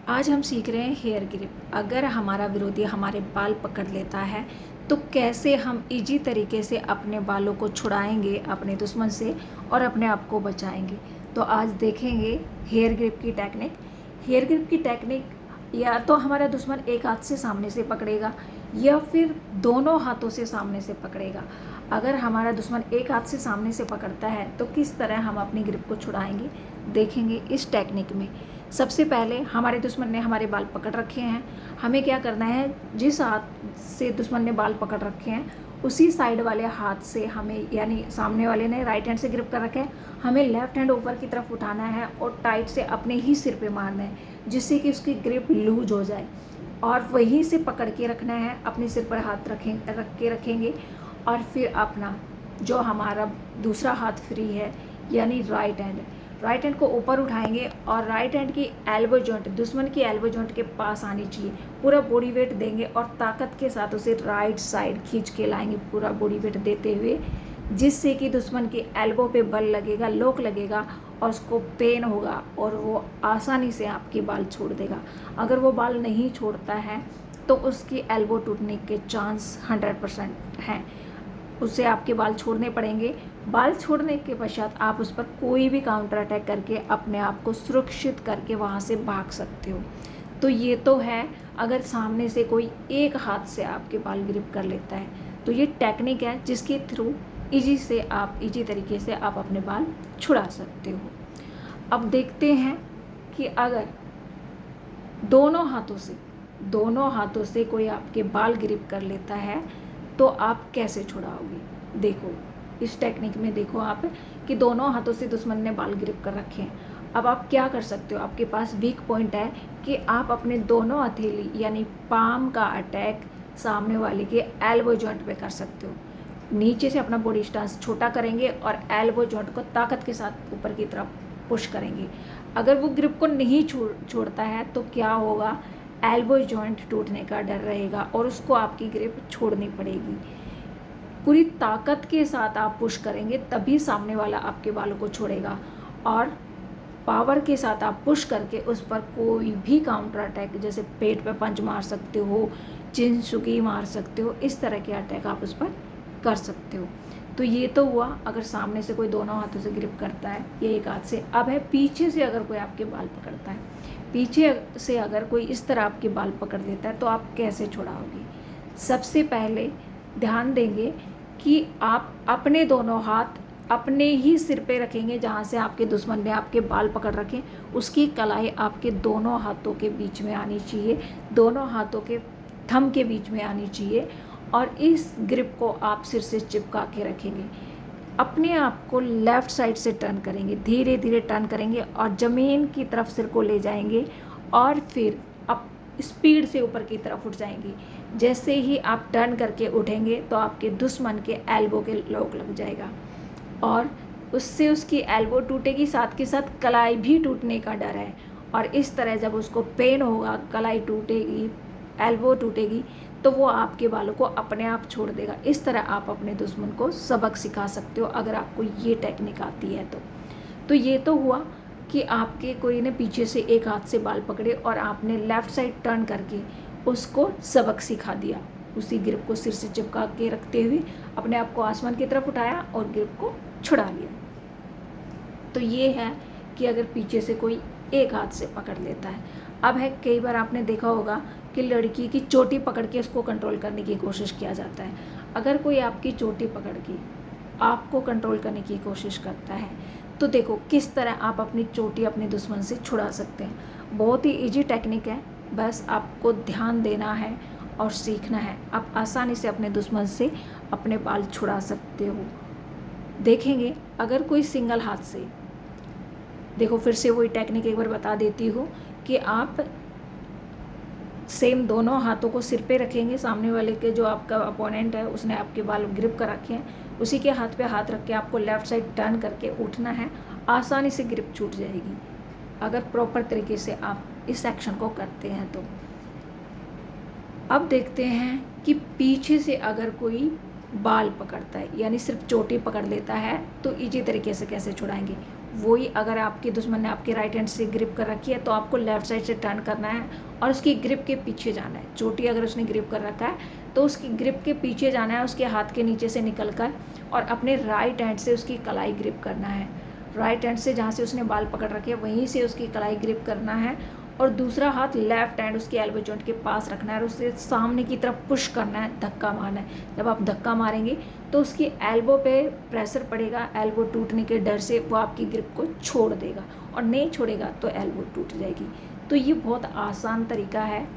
आज हम सीख रहे हैं हेयर ग्रिप। अगर हमारा विरोधी हमारे बाल पकड़ लेता है तो कैसे हम इजी तरीके से अपने बालों को छुड़ाएंगे अपने दुश्मन से और अपने आप को बचाएंगे। तो आज देखेंगे हेयर ग्रिप की टेक्निक। हेयर ग्रिप की टेक्निक या तो हमारा दुश्मन एक हाथ से सामने से पकड़ेगा या फिर दोनों हाथों से सामने से पकड़ेगा। अगर हमारा दुश्मन एक हाथ से सामने से पकड़ता है तो किस तरह हम अपनी ग्रिप को छुड़ाएंगे देखेंगे इस टेक्निक में। सबसे पहले हमारे दुश्मन ने हमारे बाल पकड़ रखे हैं, हमें क्या करना है, जिस हाथ से दुश्मन ने बाल पकड़ रखे हैं उसी साइड वाले हाथ से हमें, यानी सामने वाले ने राइट हैंड से ग्रिप कर रखा है, हमें लेफ्ट हैंड ऊपर की तरफ उठाना है और टाइट से अपने ही सिर पे मारना है जिससे कि उसकी ग्रिप लूज हो जाए। और वहीं से पकड़ के रखना है, अपने सिर पर हाथ रखेंगे और फिर अपना जो हमारा दूसरा हाथ फ्री है यानी राइट हैंड को ऊपर उठाएंगे और राइट हैंड की एल्बो जॉइंट, दुश्मन की एल्बो जॉइंट के पास आनी चाहिए। पूरा बॉडी वेट देंगे और ताकत के साथ उसे राइट साइड खींच के लाएंगे, पूरा बॉडी वेट देते हुए, जिससे कि दुश्मन की एल्बो पे बल लगेगा, लॉक लगेगा और उसको पेन होगा और वो आसानी से आपके बाल छोड़ देगा। अगर वो बाल नहीं छोड़ता है तो उसकी एल्बो टूटने के चांस 100% हैं। उससे आपके बाल छोड़ने पड़ेंगे। बाल छोड़ने के पश्चात आप उस पर कोई भी काउंटर अटैक करके अपने आप को सुरक्षित करके वहाँ से भाग सकते हो। तो ये तो है अगर सामने से कोई एक हाथ से आपके बाल ग्रिप कर लेता है। तो ये टेक्निक है जिसके थ्रू इजी तरीके से आप अपने बाल छुड़ा सकते हो। अब देखते हैं कि अगर दोनों हाथों से कोई आपके बाल ग्रिप कर लेता है तो आप कैसे छुड़ाओगे। देखो इस टेक्निक में, देखो आप कि दोनों हाथों से दुश्मन ने बाल ग्रिप कर रखे हैं। अब आप क्या कर सकते हो, आपके पास वीक पॉइंट है कि आप अपने दोनों हथेली यानी पाम का अटैक सामने वाले के एल्बो जॉइंट पे कर सकते हो। नीचे से अपना बॉडी स्टांस छोटा करेंगे और एल्बो जॉइंट को ताकत के साथ ऊपर की तरफ पुश करेंगे। अगर वो ग्रिप को नहीं छोड़ता है तो क्या होगा, एल्बो जॉइंट टूटने का डर रहेगा और उसको आपकी ग्रिप छोड़नी पड़ेगी। पूरी ताकत के साथ आप पुश करेंगे तभी सामने वाला आपके बालों को छोड़ेगा और पावर के साथ आप पुश करके उस पर कोई भी काउंटर अटैक, जैसे पेट पे पंच मार सकते हो, चिंसुकी मार सकते हो, इस तरह के अटैक आप उस पर कर सकते हो। तो ये तो हुआ अगर सामने से कोई दोनों हाथों से ग्रिप करता है, ये एक हाथ से। अब है पीछे से अगर कोई आपके बाल पकड़ता है, पीछे से अगर कोई इस तरह आपके बाल पकड़ लेता है तो आप कैसे छुड़ाओगे। सबसे पहले ध्यान देंगे कि आप अपने दोनों हाथ अपने ही सिर पे रखेंगे, जहाँ से आपके दुश्मन ने आपके बाल पकड़ रखे उसकी कलाई आपके दोनों हाथों के बीच में आनी चाहिए, दोनों हाथों के थंब के बीच में आनी चाहिए और इस ग्रिप को आप सिर से चिपका के रखेंगे। अपने आप को लेफ़्ट साइड से टर्न करेंगे, धीरे धीरे टर्न करेंगे और ज़मीन की तरफ सिर को ले जाएंगे और फिर आप स्पीड से ऊपर की तरफ उठ जाएंगे। जैसे ही आप टर्न करके उठेंगे तो आपके दुश्मन के एल्बो के लॉक लग जाएगा और उससे उसकी एल्बो टूटेगी, साथ के साथ कलाई भी टूटने का डर है। और इस तरह जब उसको पेन होगा, कलाई टूटेगी, एल्बो टूटेगी, तो वो आपके बालों को अपने आप छोड़ देगा। इस तरह आप अपने दुश्मन को सबक सिखा सकते हो अगर आपको ये टेक्निक आती है तो ये तो हुआ कि आपके कोई ने पीछे से एक हाथ से बाल पकड़े और आपने लेफ़्ट साइड टर्न करके उसको सबक सिखा दिया। उसी ग्रिप को सिर से चिपका के रखते हुए अपने आप को आसमान की तरफ उठाया और ग्रिप को छुड़ा लिया। तो ये है कि अगर पीछे से कोई एक हाथ से पकड़ लेता है। अब है, कई बार आपने देखा होगा कि लड़की की चोटी पकड़ के उसको कंट्रोल करने की कोशिश किया जाता है। अगर कोई आपकी चोटी पकड़ के आपको कंट्रोल करने की कोशिश करता है तो देखो किस तरह आप अपनी चोटी अपने दुश्मन से छुड़ा सकते हैं। बहुत ही इजी टेक्निक है, बस आपको ध्यान देना है और सीखना है। आप आसानी से अपने दुश्मन से अपने बाल छुड़ा सकते हो। देखेंगे अगर कोई सिंगल हाथ से, देखो फिर से वही टेक्निक एक बार बता देती हूँ कि आप सेम दोनों हाथों को सिर पे रखेंगे, सामने वाले के जो आपका अपोनेंट है उसने आपके बाल ग्रिप कर रखे हैं, उसी के हाथ पे हाथ रख के आपको लेफ़्ट साइड टर्न करके उठना है, आसानी से ग्रिप छूट जाएगी अगर प्रॉपर तरीके से आप इस एक्शन को करते हैं तो। अब देखते हैं कि पीछे से अगर कोई बाल पकड़ता है यानी सिर्फ चोटी पकड़ लेता है तो इजी तरीके से कैसे छुड़ाएंगे। वही अगर आपके दुश्मन ने आपके राइट हैंड से ग्रिप कर रखी है तो आपको लेफ्ट साइड से टर्न करना है और उसकी ग्रिप के पीछे जाना है। चोटी अगर उसने ग्रिप कर रखा है तो उसकी ग्रिप के पीछे जाना है, उसके हाथ के नीचे से निकल कर, और अपने राइट हैंड से उसकी कलाई ग्रिप करना है। राइट हैंड से जहाँ से उसने बाल पकड़ रखे हैं वहीं से उसकी कलाई ग्रिप करना है, और दूसरा हाथ लेफ्ट हैंड उसके एल्बो जॉइंट के पास रखना है और उसे सामने की तरफ पुश करना है, धक्का मारना है। जब आप धक्का मारेंगे तो उसकी एल्बो पे प्रेशर पड़ेगा, एल्बो टूटने के डर से वो आपकी ग्रिप को छोड़ देगा, और नहीं छोड़ेगा तो एल्बो टूट जाएगी। तो ये बहुत आसान तरीका है,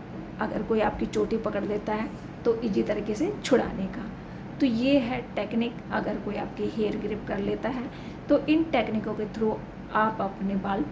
अगर कोई आपकी चोटी पकड़ लेता है तो इजी तरीके से छुड़ाने का। तो ये है टेक्निक, अगर कोई आपकी हेयर ग्रिप कर लेता है तो इन टेक्निकों के थ्रू आप अपने बाल